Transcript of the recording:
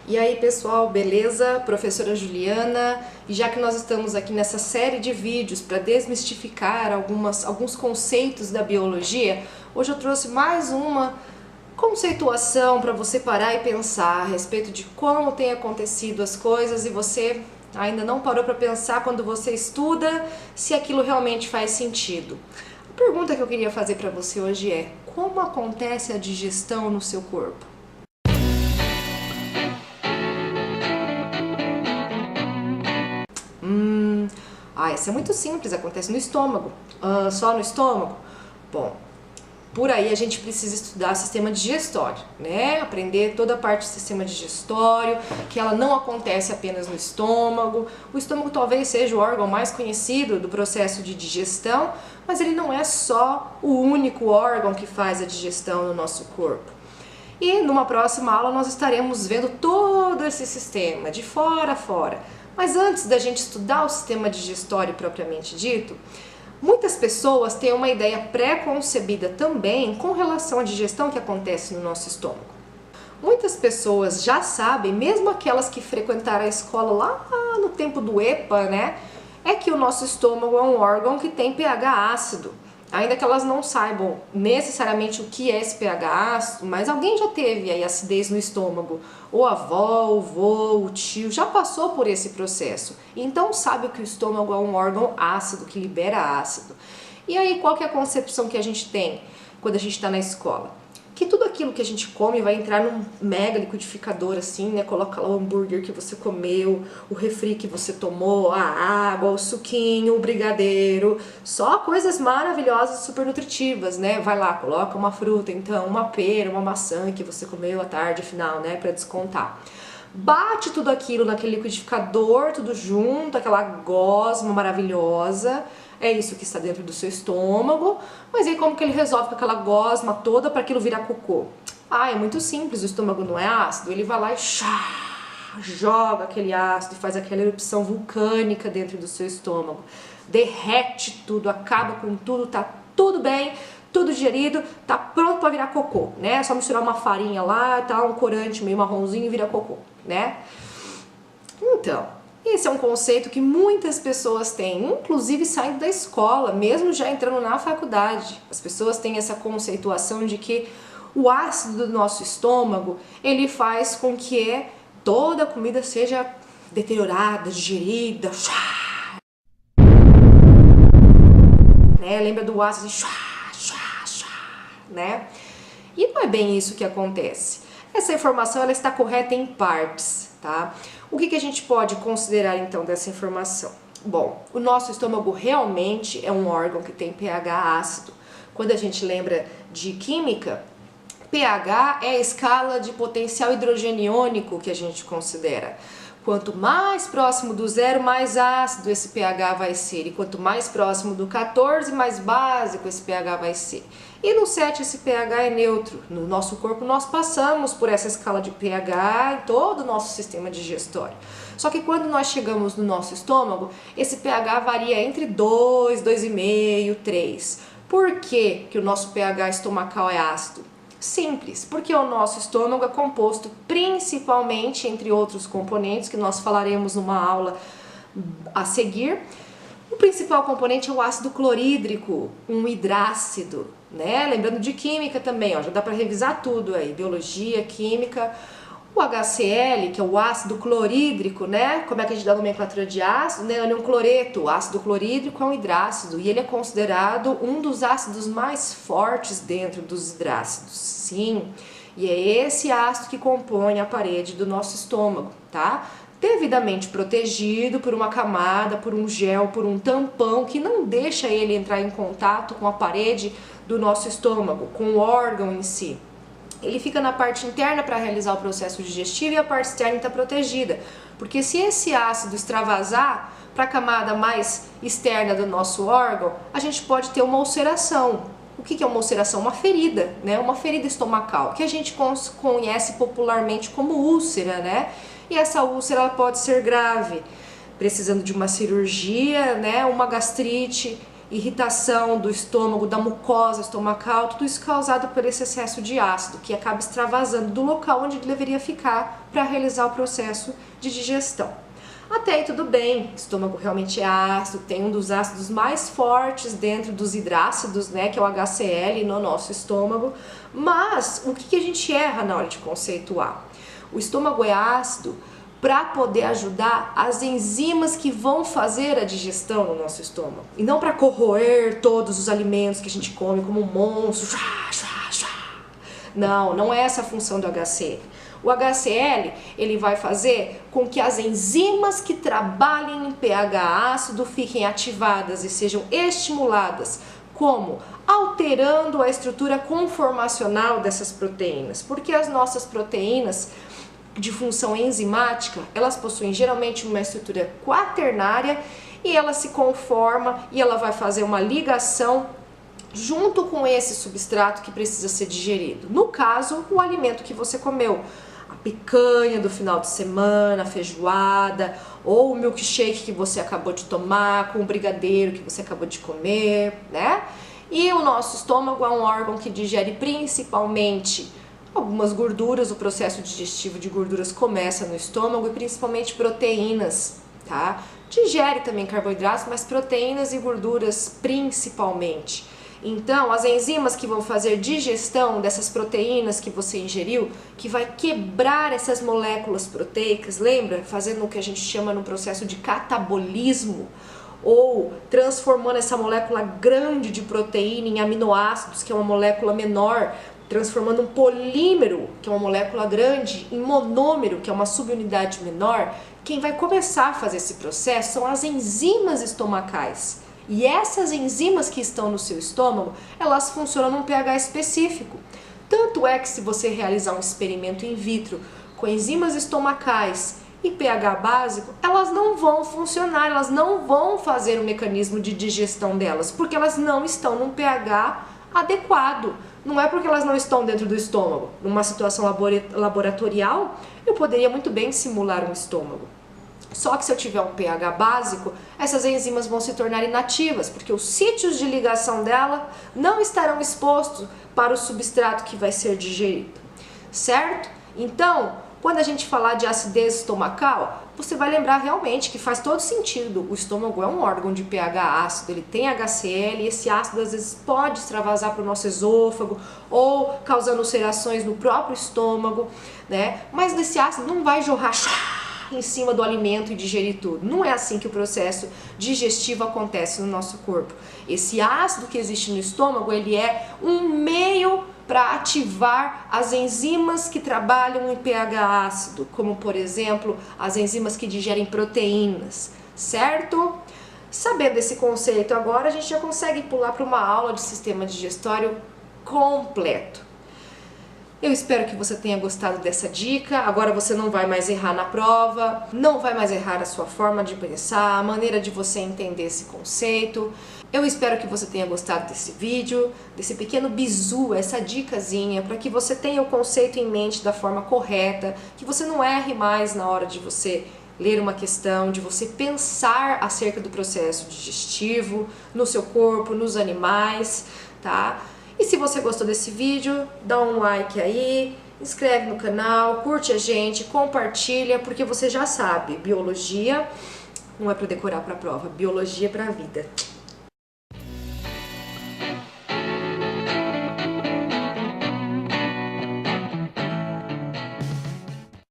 E aí pessoal, beleza? Professora Juliana, e já que nós estamos aqui nessa série de vídeos para desmistificar alguns conceitos da biologia, hoje eu trouxe mais uma conceituação para você parar e pensar a respeito de como tem acontecido as coisas e você ainda não parou para pensar quando você estuda se aquilo realmente faz sentido. A pergunta que eu queria fazer para você hoje é: como acontece a digestão no seu corpo? Isso é muito simples, acontece no estômago. Só no estômago? Bom, por aí a gente precisa estudar sistema digestório, né? Aprender toda a parte do sistema digestório, que ela não acontece apenas no estômago. O estômago talvez seja o órgão mais conhecido do processo de digestão, mas ele não é só o único órgão que faz a digestão no nosso corpo. E numa próxima aula nós estaremos vendo todo esse sistema, de fora a fora. Mas antes da gente estudar o sistema digestório propriamente dito, muitas pessoas têm uma ideia pré-concebida também com relação à digestão que acontece no nosso estômago. Muitas pessoas já sabem, mesmo aquelas que frequentaram a escola lá no tempo do EPA, né? É que o nosso estômago é um órgão que tem pH ácido. Ainda que elas não saibam necessariamente o que é esse pH ácido, mas alguém já teve aí acidez no estômago. Ou a avó, o vô, o tio já passou por esse processo. Então sabe que o estômago é um órgão ácido, que libera ácido. E aí qual que é a concepção que a gente tem quando a gente está na escola? Que tudo aquilo que a gente come vai entrar num mega liquidificador assim, né? Coloca lá o hambúrguer que você comeu, o refri que você tomou, a água, o suquinho, o brigadeiro, só coisas maravilhosas, super nutritivas, né? Vai lá, coloca uma fruta, então, uma pera, uma maçã que você comeu à tarde, afinal, né? Pra descontar. Bate tudo aquilo naquele liquidificador, tudo junto, aquela gosma maravilhosa. É isso que está dentro do seu estômago, mas aí como que ele resolve com aquela gosma toda para aquilo virar cocô? É muito simples, o estômago não é ácido, ele vai lá e joga aquele ácido e faz aquela erupção vulcânica dentro do seu estômago. Derrete tudo, acaba com tudo, tá tudo bem, tudo digerido, tá pronto para virar cocô, né? É só misturar uma farinha lá, tá, um corante meio marronzinho e vira cocô, né? Então, esse é um conceito que muitas pessoas têm, inclusive saindo da escola, mesmo já entrando na faculdade. As pessoas têm essa conceituação de que o ácido do nosso estômago, ele faz com que toda a comida seja deteriorada, digerida, né? Lembra do ácido, né? E não é bem isso que acontece. Essa informação ela está correta em partes, tá? O que a gente pode considerar então dessa informação? Bom, o nosso estômago realmente é um órgão que tem pH ácido. Quando a gente lembra de química, pH é a escala de potencial hidrogeniônico que a gente considera. Quanto mais próximo do zero, mais ácido esse pH vai ser. E quanto mais próximo do 14, mais básico esse pH vai ser. E no 7 esse pH é neutro. No nosso corpo nós passamos por essa escala de pH em todo o nosso sistema digestório. Só que quando nós chegamos no nosso estômago, esse pH varia entre 2, 2,5, 3. Por que que o nosso pH estomacal é ácido? Simples, porque o nosso estômago é composto principalmente, entre outros componentes que nós falaremos numa aula a seguir. O principal componente é o ácido clorídrico, um hidrácido, né? Lembrando de química também, ó, já dá para revisar tudo aí, biologia, química. O HCl, que é o ácido clorídrico, né? Como é que a gente dá a nomenclatura de ácido? Né? Ele é um cloreto. O ácido clorídrico é um hidrácido e ele é considerado um dos ácidos mais fortes dentro dos hidrácidos. Sim, e é esse ácido que compõe a parede do nosso estômago, tá? Devidamente protegido por uma camada, por um gel, por um tampão que não deixa ele entrar em contato com a parede do nosso estômago, com o órgão em si. Ele fica na parte interna para realizar o processo digestivo e a parte externa está protegida. Porque se esse ácido extravasar para a camada mais externa do nosso órgão, a gente pode ter uma ulceração. O que é uma ulceração? Uma ferida, né? Uma ferida estomacal, que a gente conhece popularmente como úlcera, né? E essa úlcera ela pode ser grave, precisando de uma cirurgia, né? Uma gastrite. irritação do estômago, da mucosa estomacal, tudo isso causado por esse excesso de ácido, que acaba extravasando do local onde ele deveria ficar para realizar o processo de digestão. Até aí tudo bem, o estômago realmente é ácido, tem um dos ácidos mais fortes dentro dos hidrácidos, né, que é o HCl no nosso estômago, mas o que a gente erra na hora de conceituar? O estômago é ácido para poder ajudar as enzimas que vão fazer a digestão no nosso estômago. E não para corroer todos os alimentos que a gente come como um monstro. Não, não é essa a função do HCl. O HCl, ele vai fazer com que as enzimas que trabalhem em pH ácido fiquem ativadas e sejam estimuladas. Como? Alterando a estrutura conformacional dessas proteínas. Porque as nossas proteínas de função enzimática, elas possuem geralmente uma estrutura quaternária e ela se conforma e ela vai fazer uma ligação junto com esse substrato que precisa ser digerido. No caso, o alimento que você comeu, a picanha do final de semana, a feijoada, ou o milkshake que você acabou de tomar, com o brigadeiro que você acabou de comer, né? E o nosso estômago é um órgão que digere principalmente algumas gorduras, o processo digestivo de gorduras começa no estômago e principalmente proteínas, tá? Digere também carboidratos, mas proteínas e gorduras principalmente. Então, as enzimas que vão fazer digestão dessas proteínas que você ingeriu, que vai quebrar essas moléculas proteicas, lembra? Fazendo o que a gente chama no processo de catabolismo, ou transformando essa molécula grande de proteína em aminoácidos, que é uma molécula menor, transformando um polímero, que é uma molécula grande, em monômero, que é uma subunidade menor. Quem vai começar a fazer esse processo são as enzimas estomacais. E essas enzimas que estão no seu estômago, elas funcionam num pH específico. Tanto é que se você realizar um experimento in vitro com enzimas estomacais e pH básico, elas não vão funcionar, elas não vão fazer o mecanismo de digestão delas, porque elas não estão num pH adequado. Não é porque elas não estão dentro do estômago. Numa situação laboratorial, eu poderia muito bem simular um estômago. Só que se eu tiver um pH básico, essas enzimas vão se tornar inativas, porque os sítios de ligação dela não estarão expostos para o substrato que vai ser digerido, certo? Então, quando a gente falar de acidez estomacal, você vai lembrar realmente que faz todo sentido. O estômago é um órgão de pH ácido, ele tem HCl e esse ácido às vezes pode extravasar para o nosso esôfago ou causando ulcerações no próprio estômago, né? Mas esse ácido não vai jorrar em cima do alimento e digerir tudo. Não é assim que o processo digestivo acontece no nosso corpo. Esse ácido que existe no estômago, ele é um meio para ativar as enzimas que trabalham em pH ácido, como por exemplo, as enzimas que digerem proteínas, certo? Sabendo esse conceito agora, a gente já consegue pular para uma aula de sistema digestório completo. Eu espero que você tenha gostado dessa dica. Agora você não vai mais errar na prova, não vai mais errar a sua forma de pensar, a maneira de você entender esse conceito. Eu espero que você tenha gostado desse vídeo, desse pequeno bizu, essa dicasinha, para que você tenha o conceito em mente da forma correta, que você não erre mais na hora de você ler uma questão, de você pensar acerca do processo digestivo, no seu corpo, nos animais, tá? E se você gostou desse vídeo, dá um like aí, inscreve no canal, curte a gente, compartilha, porque você já sabe, biologia não é para decorar para a prova, biologia é para a vida.